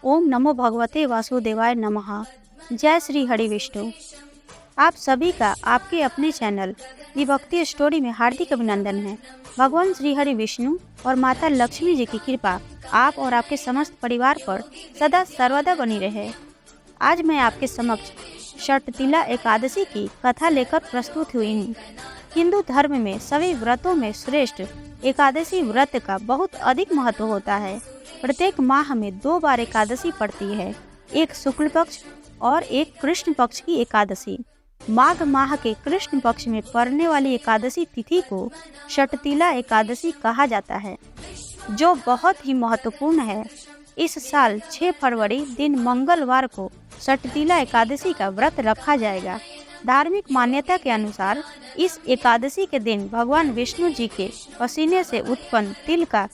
ओम नमो भगवते वासुदेवाय नमः। जय श्री हरि विष्णु। आप सभी का आपके अपने चैनल दी भक्ति स्टोरी में हार्दिक अभिनंदन है। भगवान श्री हरि विष्णु और माता लक्ष्मी जी की कृपा आप और आपके समस्त परिवार पर सदा सर्वदा बनी रहे। आज मैं आपके समक्ष षटतिला एकादशी की कथा लेकर प्रस्तुत हुई हूँ। हिंदू धर्म में सभी व्रतों में श्रेष्ठ एकादशी व्रत का बहुत अधिक महत्व होता है। प्रत्येक माह में 2 बार एकादशी पड़ती है, एक शुक्ल पक्ष और एक कृष्ण पक्ष की एकादशी। माघ माह के कृष्ण पक्ष में पड़ने वाली एकादशी तिथि को षटतिला एकादशी कहा जाता है, जो बहुत ही महत्वपूर्ण है। इस साल 6 फरवरी दिन मंगलवार को षटतिला एकादशी का व्रत रखा जाएगा। धार्मिक मान्यता के अनुसार इस एकादशी के दिन भगवान विष्णु जी के पसीने से उत्पन्न तिल का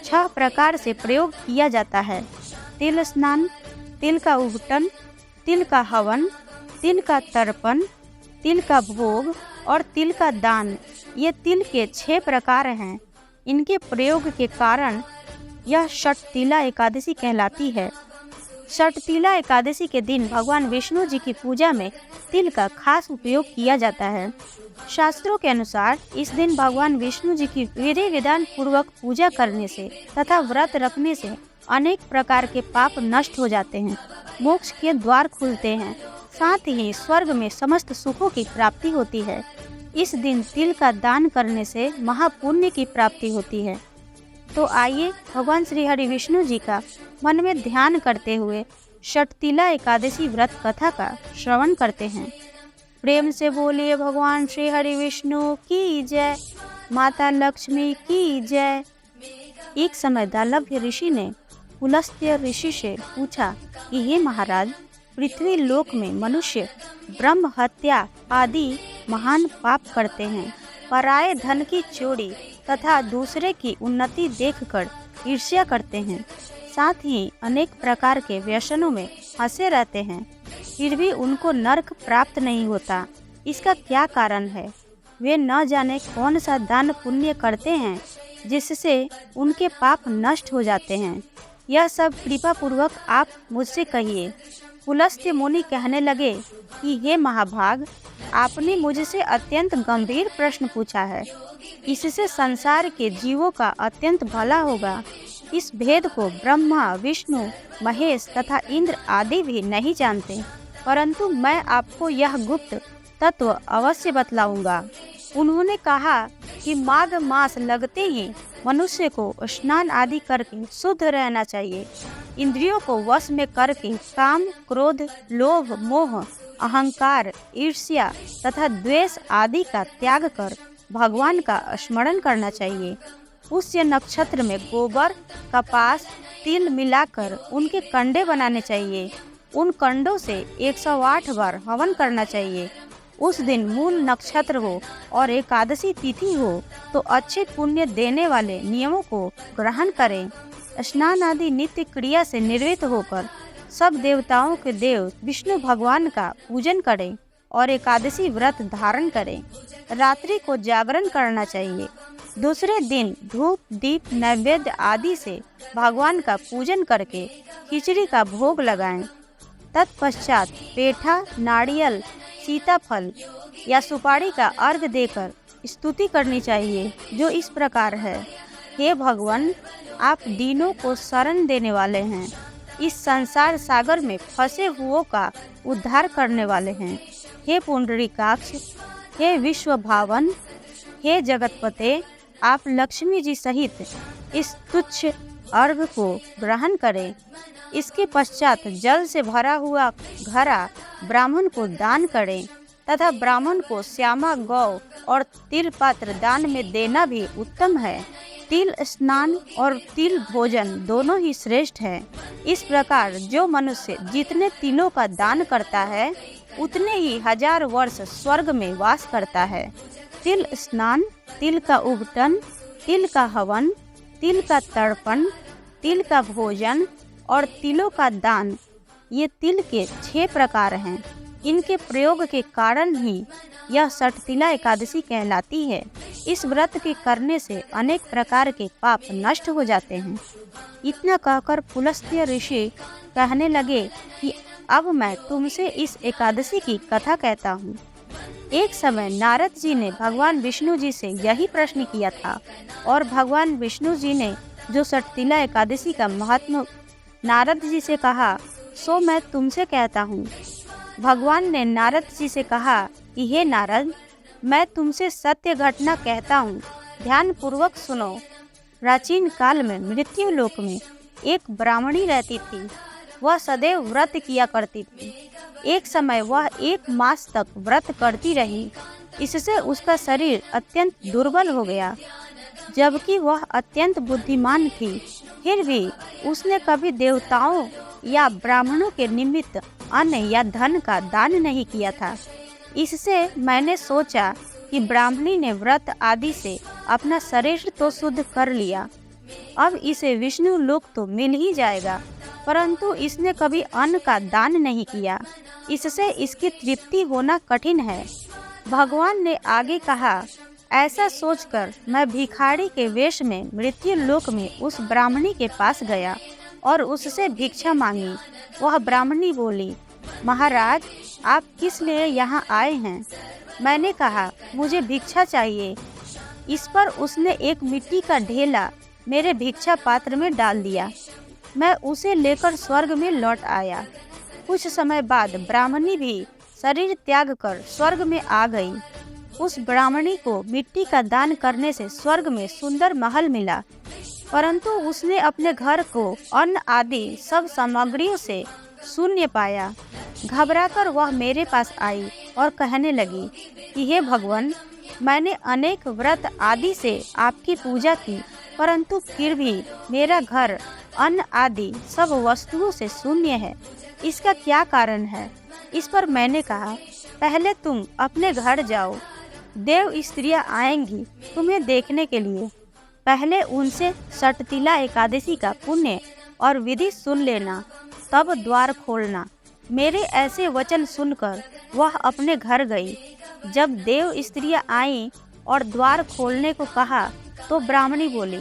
6 प्रकार से प्रयोग किया जाता है। तिल स्नान, तिल का उबटन, तिल का हवन, तिल का तर्पण, तिल का भोग और तिल का दान, ये तिल के 6 प्रकार हैं। इनके प्रयोग के कारण यह षटतिला एकादशी कहलाती है। षटतिला एकादशी के दिन भगवान विष्णु जी की पूजा में तिल का खास उपयोग किया जाता है। शास्त्रों के अनुसार इस दिन भगवान विष्णु जी की विधि विधान पूर्वक पूजा करने से तथा व्रत रखने से अनेक प्रकार के पाप नष्ट हो जाते हैं, मोक्ष के द्वार खुलते हैं, साथ ही स्वर्ग में समस्त सुखों की प्राप्ति होती है। इस दिन तिल का दान करने से महापुण्य की प्राप्ति होती है। तो आइए भगवान श्री हरि विष्णु जी का मन में ध्यान करते हुए षटतिला एकादशी व्रत कथा का श्रवण करते हैं। प्रेम से बोलिए भगवान श्री हरि विष्णु की जय, माता लक्ष्मी की जय। एक समय दालभ्य ऋषि ने पुलस्त्य ऋषि से पूछा कि हे महाराज, पृथ्वी लोक में मनुष्य ब्रह्म हत्या आदि महान पाप करते हैं, पराये धन की चोरी तथा दूसरे की उन्नति देखकर ईर्ष्या करते हैं, साथ ही अनेक प्रकार के व्यसनों में फंसे रहते हैं, फिर भी उनको नरक प्राप्त नहीं होता। इसका क्या कारण है? वे न जाने कौन सा दान पुण्य करते हैं जिससे उनके पाप नष्ट हो जाते हैं। यह सब कृपा पूर्वक आप मुझसे कहिए। पुलस्त्य मुनि कहने लगे कि हे महाभाग, आपने मुझसे अत्यंत गंभीर प्रश्न पूछा है। इससे संसार के जीवों का अत्यंत भला होगा। इस भेद को ब्रह्मा, विष्णु, महेश तथा इंद्र आदि भी नहीं जानते, परंतु मैं आपको यह गुप्त तत्व अवश्य बतलाऊंगा। उन्होंने कहा कि माघ मास लगते ही मनुष्य को स्नान आदि करके शुद्ध रहना चाहिए। इंद्रियों को वश में करके काम, क्रोध, लोभ, मोह, अहंकार, ईर्ष्या तथा द्वेष आदि का त्याग कर भगवान का स्मरण करना चाहिए। पुष्य नक्षत्र में गोबर, कपास, तिल मिलाकर उनके कंडे बनाने चाहिए। उन कंडों से 108 बार हवन करना चाहिए। उस दिन मूल नक्षत्र हो और एकादशी तिथि हो तो अच्छे पुण्य देने वाले नियमों को ग्रहण करें। स्नान आदि नित्य क्रिया से निर्वृत्त होकर सब देवताओं के देव विष्णु भगवान का पूजन करें और एकादशी व्रत धारण करें। रात्रि को जागरण करना चाहिए। दूसरे दिन धूप, दीप, नैवेद्य आदि से भगवान का पूजन करके खिचड़ी का भोग लगाएं। तत्पश्चात पेठा, नारियल, सीताफल या सुपारी का अर्घ देकर स्तुति करनी चाहिए, जो इस प्रकार है। हे भगवान, आप दीनों को शरण देने वाले हैं, इस संसार सागर में फंसे हुओं का उद्धार करने वाले हैं। हे पुंडरीकाक्ष, हे विश्व भावन, हे जगतपते, आप लक्ष्मी जी सहित इस तुच्छ अर्घ को ग्रहण करें। इसके पश्चात जल से भरा हुआ घड़ा ब्राह्मण को दान करें तथा ब्राह्मण को श्यामा गौ और तिल पात्र दान में देना भी उत्तम है। तिल स्नान और तिल भोजन दोनों ही श्रेष्ठ है। इस प्रकार जो मनुष्य जितने तिलों का दान करता है उतने ही 1000 वर्ष स्वर्ग में वास करता है। तिल स्नान, तिल का उबटन, तिल का हवन, तिल का तर्पण, तिल का भोजन और तिलों का दान, ये तिल के 6 प्रकार हैं। इनके प्रयोग के कारण ही यह सठतिला एकादशी कहलाती है। इस व्रत के करने से अनेक प्रकार के पाप नष्ट हो जाते हैं। इतना कहकर पुलस्त्य ऋषि कहने लगे कि अब मैं तुमसे इस एकादशी की कथा कहता हूँ। एक समय नारद जी ने भगवान विष्णु जी से यही प्रश्न किया था और भगवान विष्णु जी ने जो सठतिला एकादशी का महत्व नारद जी से कहा, सो मैं तुमसे कहता हूँ। भगवान ने नारद जी से कहा कि हे नारद, मैं तुमसे सत्य घटना कहता हूँ, ध्यान पूर्वक सुनो। प्राचीन काल में मृत्यु लोक में एक ब्राह्मणी रहती थी। वह सदैव व्रत किया करती थी। एक समय वह 1 मास तक व्रत करती रही। इससे उसका शरीर अत्यंत दुर्बल हो गया। जबकि वह अत्यंत बुद्धिमान थी, फिर भी उसने कभी देवताओं या ब्राह्मणों के निमित्त अन्न या धन का दान नहीं किया था। इससे मैंने सोचा कि ब्राह्मणी ने व्रत आदि से अपना शरीर तो शुद्ध कर लिया, अब इसे विष्णु लोक तो मिल ही जाएगा, परंतु इसने कभी अन्न का दान नहीं किया। इससे इसकी तृप्ति होना कठिन है। भगवान ने आगे कहा, ऐसा सोचकर मैं भिखारी के वेश में मृत्यु लोक में उस ब्राह्मणी के पास गया और उससे भिक्षा मांगी। वह ब्राह्मणी बोली, महाराज, आप किस लिए यहाँ आए हैं? मैंने कहा, मुझे भिक्षा चाहिए। इस पर उसने एक मिट्टी का ढेला मेरे भिक्षा पात्र में डाल दिया। मैं उसे लेकर स्वर्ग में लौट आया। कुछ समय बाद ब्राह्मणी भी शरीर त्याग कर स्वर्ग में आ गई। उस ब्राह्मणी को मिट्टी का दान करने से स्वर्ग में सुंदर महल मिला, परंतु उसने अपने घर को अन्न आदि सब सामग्रियों से शून्य पाया। घबराकर वह मेरे पास आई और कहने लगी कि हे भगवान, मैंने अनेक व्रत आदि से आपकी पूजा की, परंतु फिर भी मेरा घर अन्न आदि सब वस्तुओं से शून्य है। इसका क्या कारण है? इस पर मैंने कहा, पहले तुम अपने घर जाओ, देव स्त्रियां आएंगी तुम्हें देखने के लिए। पहले उनसे सठतिला एकादशी का पुण्य और विधि सुन लेना, तब द्वार खोलना। मेरे ऐसे वचन सुनकर वह अपने घर गई। जब देव स्त्रियां आईं और द्वार खोलने को कहा तो ब्राह्मणी बोली,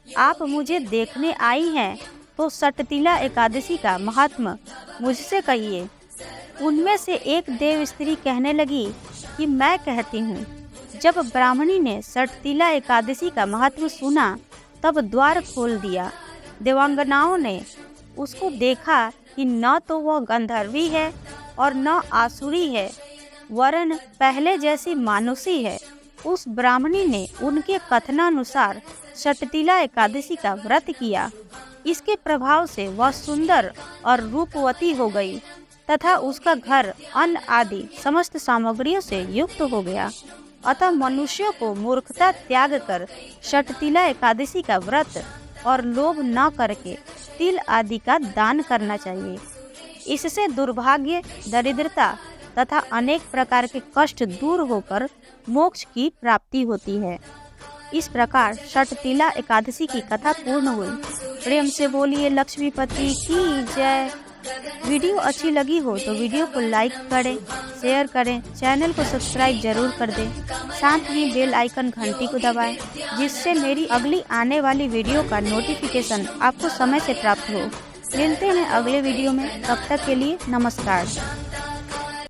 आप मुझे देखने आई हैं तो सठतिला एकादशी का महात्म्य मुझसे कहिए। उनमें से एक देव स्त्री कहने लगी कि मैं कहती हूँ। जब ब्राह्मणी ने सठतिला एकादशी का महत्व सुना तब द्वार खोल दिया। देवांगनाओं ने उसको देखा कि न तो वह गंधर्वी है और न आसुरी है, वरन पहले जैसी मानुषी है। उस ब्राह्मणी ने उनके कथनानुसार सठतिला एकादशी का व्रत किया। इसके प्रभाव से वह सुंदर और रूपवती हो गई तथा उसका घर अन्न आदि समस्त सामग्रियों से युक्त हो गया। अतः मनुष्यों को मूर्खता त्याग कर सठतिला एकादशी का व्रत और लोभ न करके तिल आदि का दान करना चाहिए। इससे दुर्भाग्य, दरिद्रता तथा अनेक प्रकार के कष्ट दूर होकर मोक्ष की प्राप्ति होती है। इस प्रकार सठतिला एकादशी की कथा पूर्ण हुई। प्रेम से बोलिए लक्ष्मीपति की जय। वीडियो अच्छी लगी हो तो वीडियो को लाइक करें, शेयर करें, चैनल को सब्सक्राइब जरूर कर दें, साथ ही बेल आइकन घंटी को दबाएं, जिससे मेरी अगली आने वाली वीडियो का नोटिफिकेशन आपको समय से प्राप्त हो। मिलते हैं अगले वीडियो में, तब तक के लिए नमस्कार।